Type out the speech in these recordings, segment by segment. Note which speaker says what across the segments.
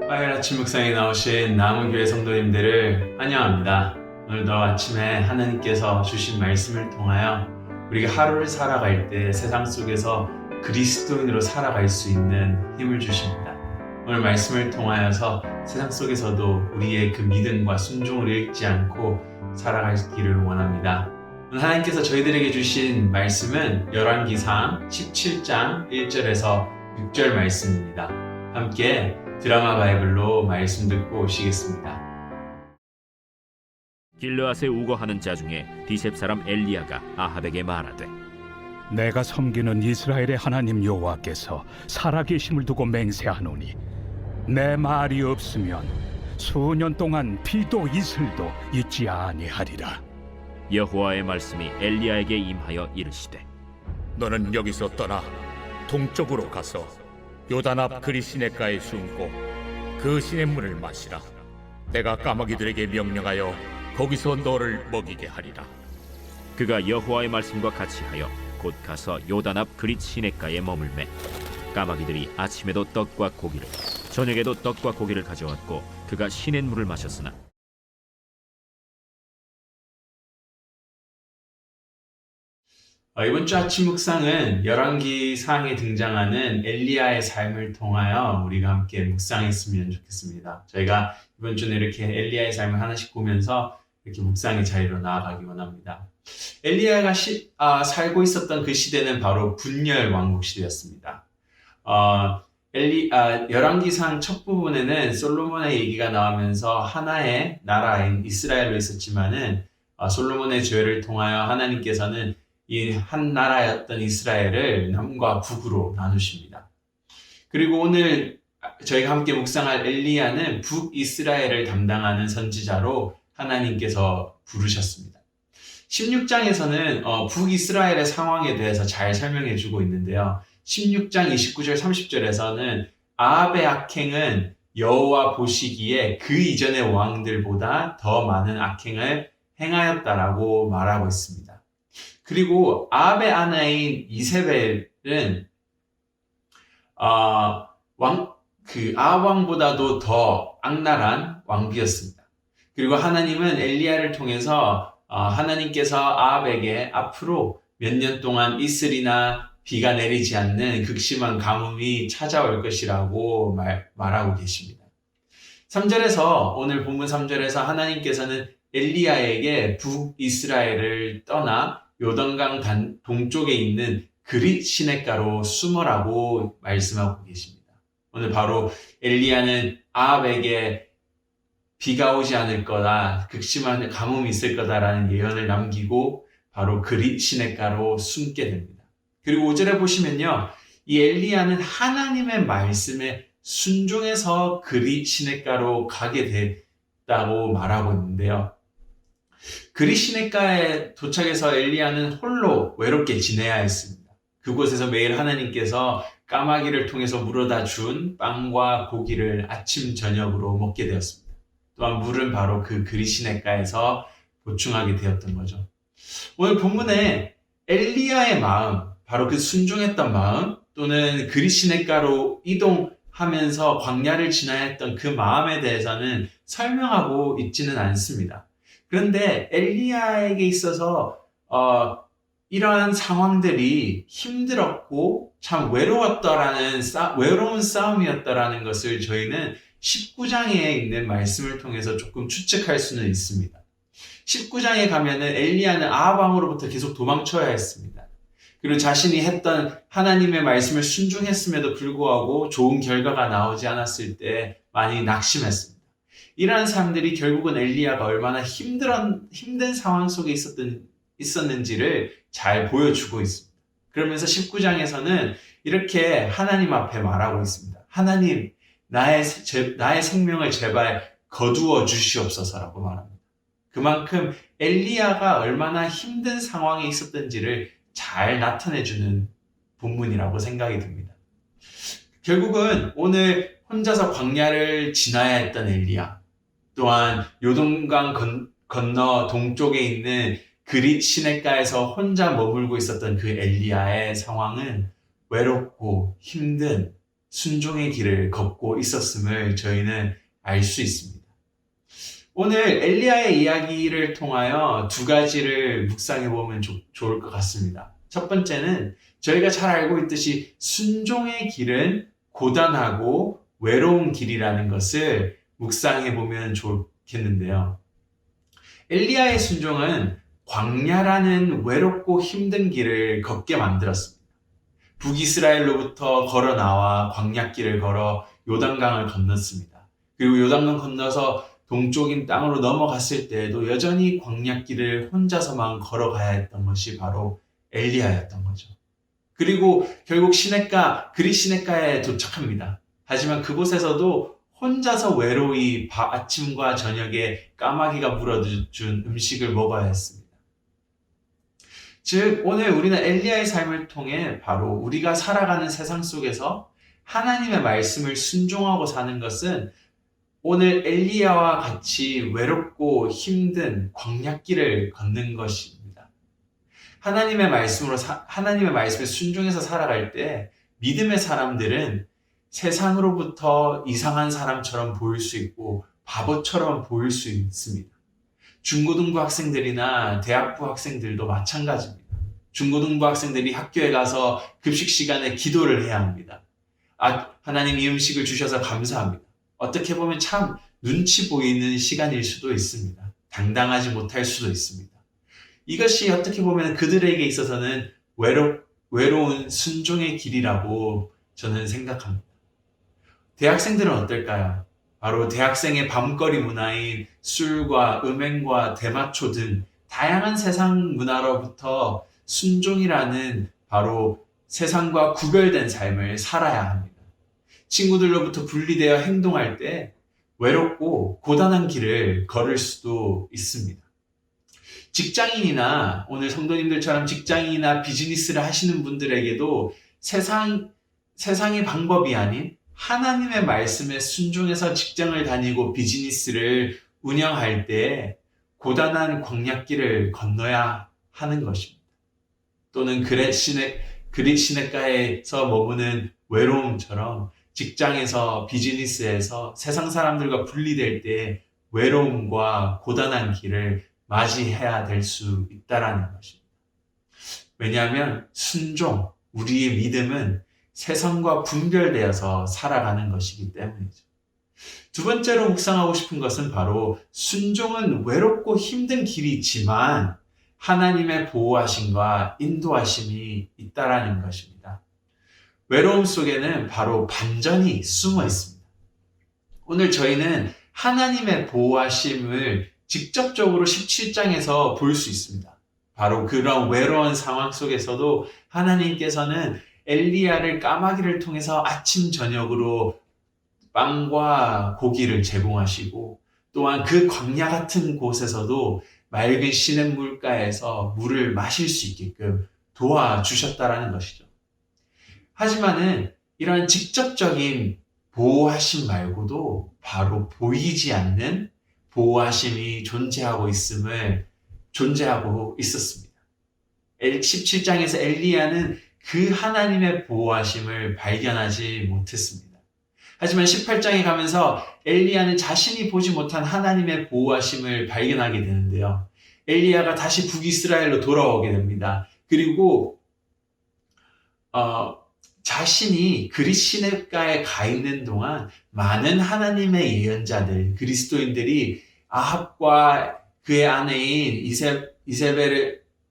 Speaker 1: 화요일 아침 묵상에 나오신 남은교회 성도님들을 환영합니다. 오늘도 아침에 하나님께서 주신 말씀을 통하여 우리가 하루를 살아갈 때 세상 속에서 그리스도인으로 살아갈 수 있는 힘을 주십니다. 오늘 말씀을 통하여서 세상 속에서도 우리의 그 믿음과 순종을 잃지 않고 살아가기를 원합니다. 오늘 하나님께서 저희들에게 주신 말씀은 열왕기상 17장 1절에서 6절 말씀입니다. 함께 드라마 바이블로 말씀 듣고 오시겠습니다.
Speaker 2: 길르앗에 우거하는 자 중에 디셉 사람 엘리야가 아합에게 말하되,
Speaker 3: 내가 섬기는 이스라엘의 하나님 여호와께서 살아계심을 두고 맹세하노니 내 말이 없으면 수년 동안 비도 이슬도 있지 아니하리라.
Speaker 2: 여호와의 말씀이 엘리야에게 임하여 이르시되,
Speaker 4: 너는 여기서 떠나 동쪽으로 가서 요단 앞 그리 시냇가에 숨고 그 시냇물을 마시라. 내가 까마귀들에게 명령하여 거기서 너를 먹이게 하리라.
Speaker 2: 그가 여호와의 말씀과 같이 하여 곧 가서 요단 앞 그릿 시냇가에 머물매 까마귀들이 아침에도 떡과 고기를 저녁에도 떡과 고기를 가져왔고 그가 시냇물을 마셨으나
Speaker 1: 이번 주 아침 묵상은 열왕기상에 등장하는 엘리야의 삶을 통하여 우리가 함께 묵상했으면 좋겠습니다. 저희가 이번 주는 이렇게 엘리야의 삶을 하나씩 보면서 이렇게 묵상의 자리로 나아가기 원합니다. 엘리야가 살고 있었던 그 시대는 바로 분열 왕국 시대였습니다. 열왕기상 첫 부분에는 솔로몬의 얘기가 나오면서 하나의 나라인 이스라엘로 있었지만은 솔로몬의 죄를 통하여 하나님께서는 이 한 나라였던 이스라엘을 남과 북으로 나누십니다. 그리고 오늘 저희가 함께 묵상할 엘리야는 북이스라엘을 담당하는 선지자로 하나님께서 부르셨습니다. 16장에서는 북이스라엘의 상황에 대해서 잘 설명해 주고 있는데요. 16장 29절 30절에서는 아합의 악행은 여호와 보시기에 그 이전의 왕들보다 더 많은 악행을 행하였다라고 말하고 있습니다. 그리고 아합의 아내인 이세벨은 아합 왕보다도 더 악랄한 왕비였습니다. 그리고 하나님은 엘리야를 통해서 하나님께서 아합에게 앞으로 몇 년 동안 이슬이나 비가 내리지 않는 극심한 가뭄이 찾아올 것이라고 말하고 계십니다. 3절에서 오늘 본문 3절에서 하나님께서는 엘리야에게 북이스라엘을 떠나 요단강 동쪽에 있는 그릿 시냇가로 숨으라고 말씀하고 계십니다. 오늘 바로 엘리야는 아합에게 비가 오지 않을 거다, 극심한 가뭄이 있을 거다라는 예언을 남기고 바로 그릿 시냇가로 숨게 됩니다. 그리고 5절에 보시면요, 이 엘리야는 하나님의 말씀에 순종해서 그릿 시냇가로 가게 됐다고 말하고 있는데요. 그릿 시냇가에 도착해서 엘리야는 홀로 외롭게 지내야 했습니다. 그곳에서 매일 하나님께서 까마귀를 통해서 물어다 준 빵과 고기를 아침 저녁으로 먹게 되었습니다. 또한 물은 바로 그 그릿 시냇가에서 보충하게 되었던 거죠. 오늘 본문에 엘리야의 마음, 바로 그 순종했던 마음 또는 그릿 시냇가로 이동하면서 광야를 지나야 했던 그 마음에 대해서는 설명하고 있지는 않습니다. 그런데 엘리야에게 있어서 이러한 상황들이 힘들었고 참 외로운 싸움이었다라는 것을 저희는 19장에 있는 말씀을 통해서 조금 추측할 수는 있습니다. 19장에 가면은 엘리야는 아합 왕으로부터 계속 도망쳐야 했습니다. 그리고 자신이 했던 하나님의 말씀을 순종했음에도 불구하고 좋은 결과가 나오지 않았을 때 많이 낙심했습니다. 이러한 사람들이 결국은 엘리야가 얼마나 힘든 상황 속에 있었는지를 잘 보여주고 있습니다. 그러면서 19장에서는 이렇게 하나님 앞에 말하고 있습니다. 하나님, 나의 생명을 제발 거두어 주시옵소서라고 말합니다. 그만큼 엘리야가 얼마나 힘든 상황에 있었던지를 잘 나타내주는 본문이라고 생각이 듭니다. 결국은 오늘 혼자서 광야를 지나야 했던 엘리야, 또한 요단강 건너 동쪽에 있는 그릿 시냇가에서 혼자 머물고 있었던 그 엘리야의 상황은 외롭고 힘든 순종의 길을 걷고 있었음을 저희는 알 수 있습니다. 오늘 엘리야의 이야기를 통하여 두 가지를 묵상해 보면 좋을 것 같습니다. 첫 번째는 저희가 잘 알고 있듯이 순종의 길은 고단하고 외로운 길이라는 것을 묵상해 보면 좋겠는데요. 엘리야의 순종은 광야라는 외롭고 힘든 길을 걷게 만들었습니다. 북이스라엘로부터 걸어 나와 광야길을 걸어 요단강을 건넜습니다. 그리고 요단강 건너서 동쪽인 땅으로 넘어갔을 때에도 여전히 광야길을 혼자서만 걸어가야 했던 것이 바로 엘리야였던 거죠. 그리고 결국 그릿 시냇가에 도착합니다. 하지만 그곳에서도 혼자서 외로이 아침과 저녁에 까마귀가 물어준 음식을 먹어야 했습니다. 즉 오늘 우리는 엘리야의 삶을 통해 바로 우리가 살아가는 세상 속에서 하나님의 말씀을 순종하고 사는 것은 오늘 엘리야와 같이 외롭고 힘든 광야길을 걷는 것입니다. 하나님의 말씀에 순종해서 살아갈 때 믿음의 사람들은 세상으로부터 이상한 사람처럼 보일 수 있고 바보처럼 보일 수 있습니다. 중고등부 학생들이나 대학부 학생들도 마찬가지입니다. 중고등부 학생들이 학교에 가서 급식 시간에 기도를 해야 합니다. 하나님 이 음식을 주셔서 감사합니다. 어떻게 보면 참 눈치 보이는 시간일 수도 있습니다. 당당하지 못할 수도 있습니다. 이것이 어떻게 보면 그들에게 있어서는 외로운 순종의 길이라고 저는 생각합니다. 대학생들은 어떨까요? 바로 대학생의 밤거리 문화인 술과 음행과 대마초 등 다양한 세상 문화로부터 순종이라는 바로 세상과 구별된 삶을 살아야 합니다. 친구들로부터 분리되어 행동할 때 외롭고 고단한 길을 걸을 수도 있습니다. 직장인이나 오늘 성도님들처럼 직장인이나 비즈니스를 하시는 분들에게도 세상의 방법이 아닌 하나님의 말씀에 순종해서 직장을 다니고 비즈니스를 운영할 때 고단한 광야길을 건너야 하는 것입니다. 또는 그릿 시냇가에서 머무는 외로움처럼 직장에서 비즈니스에서 세상 사람들과 분리될 때 외로움과 고단한 길을 맞이해야 될 수 있다라는 것입니다. 왜냐하면 우리의 믿음은 세상과 분별되어서 살아가는 것이기 때문이죠. 두 번째로 묵상하고 싶은 것은 바로 순종은 외롭고 힘든 길이지만 하나님의 보호하심과 인도하심이 있다라는 것입니다. 외로움 속에는 바로 반전이 숨어 있습니다. 오늘 저희는 하나님의 보호하심을 직접적으로 17장에서 볼 수 있습니다. 바로 그런 외로운 상황 속에서도 하나님께서는 엘리야를 까마귀를 통해서 아침 저녁으로 빵과 고기를 제공하시고 또한 그 광야 같은 곳에서도 맑은 시냇물가에서 물을 마실 수 있게끔 도와주셨다라는 것이죠. 하지만은 이러한 직접적인 보호하심 말고도 바로 보이지 않는 보호하심이 존재하고 있었습니다. 17장에서 엘리야는 그 하나님의 보호하심을 발견하지 못했습니다. 하지만 18장에 가면서 엘리야는 자신이 보지 못한 하나님의 보호하심을 발견하게 되는데요. 엘리야가 다시 북이스라엘로 돌아오게 됩니다. 그리고 자신이 그릿 시냇가에 가 있는 동안 많은 하나님의 예언자들, 그리스도인들이 아합과 그의 아내인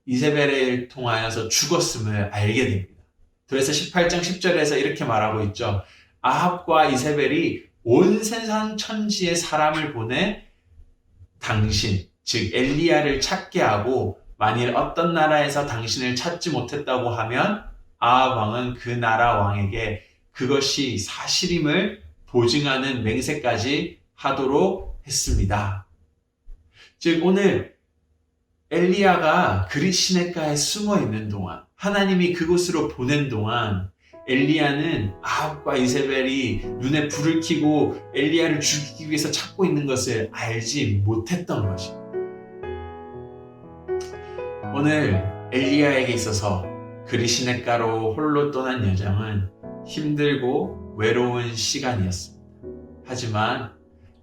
Speaker 1: 이세벨을 통하여서 죽었음을 알게 됩니다. 그래서 18장 10절에서 이렇게 말하고 있죠. 아합과 이세벨이 온 세상 천지의 사람을 보내 당신, 즉 엘리야를 찾게 하고 만일 어떤 나라에서 당신을 찾지 못했다고 하면 아합 왕은 그 나라 왕에게 그것이 사실임을 보증하는 맹세까지 하도록 했습니다. 즉 오늘 엘리야가 그릿 시냇가에 숨어 있는 동안 하나님이 그곳으로 보낸 동안 엘리야는 아합과 이세벨이 눈에 불을 켜고 엘리야를 죽이기 위해서 찾고 있는 것을 알지 못했던 것입니다. 오늘 엘리야에게 있어서 그릿 시냇가로 홀로 떠난 여정은 힘들고 외로운 시간이었습니다. 하지만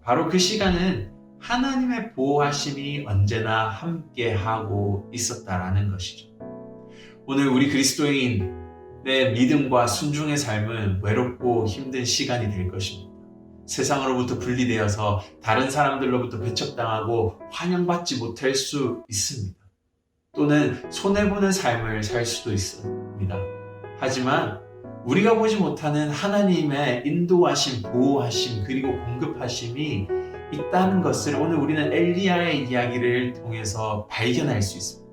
Speaker 1: 바로 그 시간은 하나님의 보호하심이 언제나 함께하고 있었다라는 것이죠. 오늘 우리 그리스도인의 믿음과 순종의 삶은 외롭고 힘든 시간이 될 것입니다. 세상으로부터 분리되어서 다른 사람들로부터 배척당하고 환영받지 못할 수 있습니다. 또는 손해보는 삶을 살 수도 있습니다. 하지만 우리가 보지 못하는 하나님의 인도하심, 보호하심, 그리고 공급하심이 있다는 것을 오늘 우리는 엘리야의 이야기를 통해서 발견할 수 있습니다.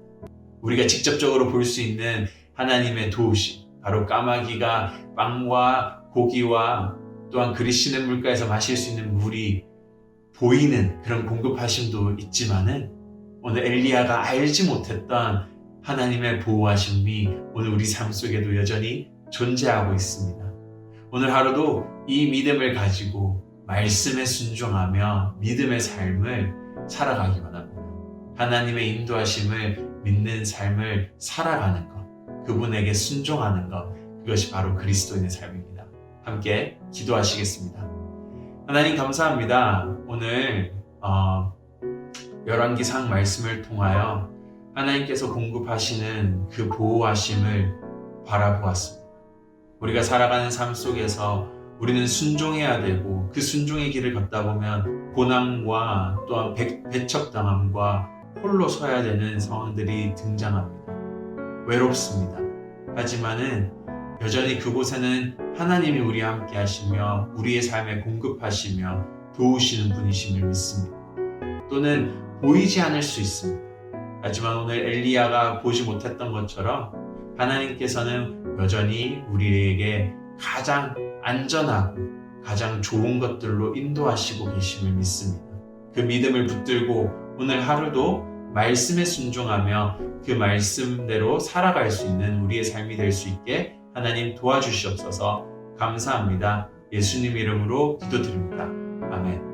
Speaker 1: 우리가 직접적으로 볼 수 있는 하나님의 도우심, 바로 까마귀가 빵과 고기와 또한 그리시는 물가에서 마실 수 있는 물이 보이는 그런 공급하심도 있지만은 오늘 엘리야가 알지 못했던 하나님의 보호하심이 오늘 우리 삶 속에도 여전히 존재하고 있습니다. 오늘 하루도 이 믿음을 가지고 말씀에 순종하며 믿음의 삶을 살아가기 원합니다. 하나님의 인도하심을 믿는 삶을 살아가는 것, 그분에게 순종하는 것, 그것이 바로 그리스도인의 삶입니다. 함께 기도하시겠습니다. 하나님 감사합니다. 오늘 열왕기상 말씀을 통하여 하나님께서 공급하시는 그 보호하심을 바라보았습니다. 우리가 살아가는 삶 속에서 우리는 순종해야 되고 그 순종의 길을 걷다 보면 고난과 또한 배척당함과 홀로 서야 되는 상황들이 등장합니다. 외롭습니다. 하지만은 여전히 그곳에는 하나님이 우리와 함께 하시며 우리의 삶에 공급하시며 도우시는 분이심을 믿습니다. 또는 보이지 않을 수 있습니다. 하지만 오늘 엘리야가 보지 못했던 것처럼 하나님께서는 여전히 우리에게 가장 안전하고 가장 좋은 것들로 인도하시고 계심을 믿습니다. 그 믿음을 붙들고 오늘 하루도 말씀에 순종하며 그 말씀대로 살아갈 수 있는 우리의 삶이 될 수 있게 하나님 도와주시옵소서. 감사합니다. 예수님 이름으로 기도드립니다. 아멘.